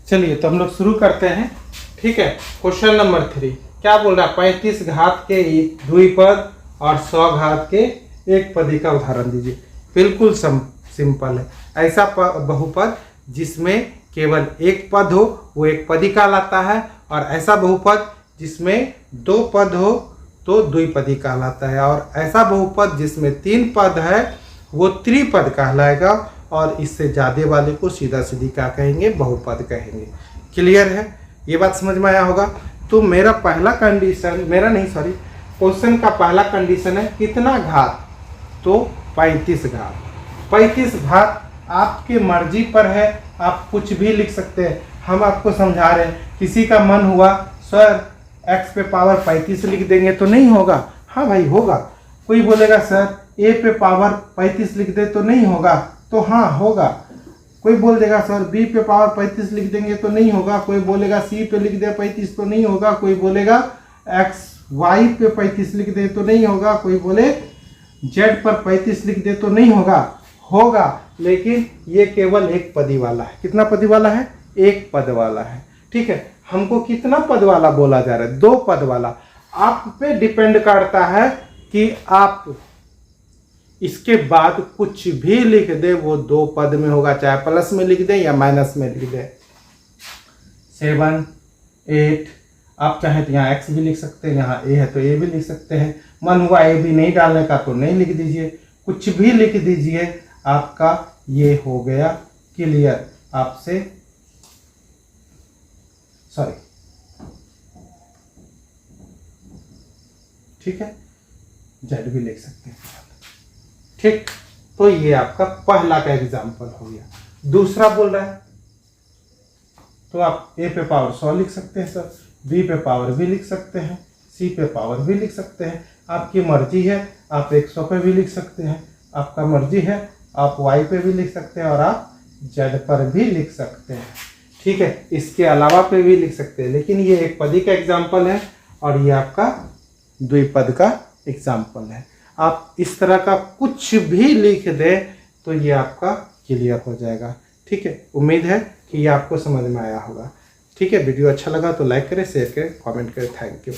चलिए तो हम लोग शुरू करते हैं। ठीक है, क्वेश्चन नंबर 3 क्या बोल रहा है, 35 घात के एक द्विपद और 100 घात के एक पदी का उदाहरण दीजिए। बिल्कुल सिंपल है। ऐसा बहुपद जिसमें केवल एक पद हो वो एक पदी कहलाता है, और ऐसा बहुपद जिसमें 2 पद हो तो द्विपदी कहलाता है, और ऐसा बहुपद जिसमें 3 पद है वो त्रिपद कहलाएगा, और इससे ज़्यादा वाले को सीधा सीधी क्या कहेंगे, बहुपद कहेंगे। क्लियर है, ये बात समझ में आया होगा। तो मेरा पहला कंडीशन, क्वेश्चन का पहला कंडीशन है कितना घात, तो 35 घात। 35 घात आपके मर्जी पर है, आप कुछ भी लिख सकते हैं। हम आपको समझा रहे हैं, किसी का मन हुआ सर x पे पावर 35 लिख देंगे तो नहीं होगा, हाँ भाई होगा। कोई बोलेगा सर a पे पावर 35 लिख दे तो नहीं होगा, तो हाँ होगा। कोई बोल देगा सर b पे पावर 35 लिख देंगे तो नहीं होगा, कोई बोलेगा c पे लिख दे 35 तो नहीं होगा, कोई बोलेगा x y पे 35 लिख दे तो नहीं होगा, कोई बोले z पर 35 लिख दे तो नहीं होगा, होगा। लेकिन ये केवल एक पदी वाला है। कितना पदी वाला है, एक पद वाला है। ठीक है, हमको कितना पद वाला बोला जा रहा है, 2 पद वाला। आप पे डिपेंड करता है कि आप इसके बाद कुछ भी लिख दे वो 2 पद में होगा, चाहे प्लस में लिख दे या माइनस में लिख दे। 7 8 आप चाहे तो यहाँ x भी लिख सकते हैं, यहाँ a है तो a भी लिख सकते हैं। मन हुआ a भी नहीं डालने का तो नहीं लिख दीजिए, कुछ भी लिख दीजिए, आपका ये हो गया क्लियर। आपसे सॉरी, ठीक है, z भी लिख सकते हैं। ठीक, तो ये आपका पहला का एग्जाम्पल हो गया। दूसरा बोल रहा है तो आप a पे पावर 100 लिख सकते हैं सर, b पे पावर भी लिख सकते हैं, c पे पावर भी लिख सकते हैं। आपकी मर्जी है, आप 100 पे भी लिख सकते हैं, आपका मर्जी है, आप y पे भी लिख सकते हैं और आप z पर भी लिख सकते हैं। ठीक है, इसके अलावा पे भी लिख सकते हैं, लेकिन ये एक पदी का एग्जाम्पल है और ये आपका द्विपद का एग्जाम्पल है। आप इस तरह का कुछ भी लिख दें तो ये आपका क्लियर हो जाएगा। ठीक है, उम्मीद है कि ये आपको समझ में आया होगा। ठीक है, वीडियो अच्छा लगा तो लाइक करें, शेयर करें, कमेंट करें। Thank you.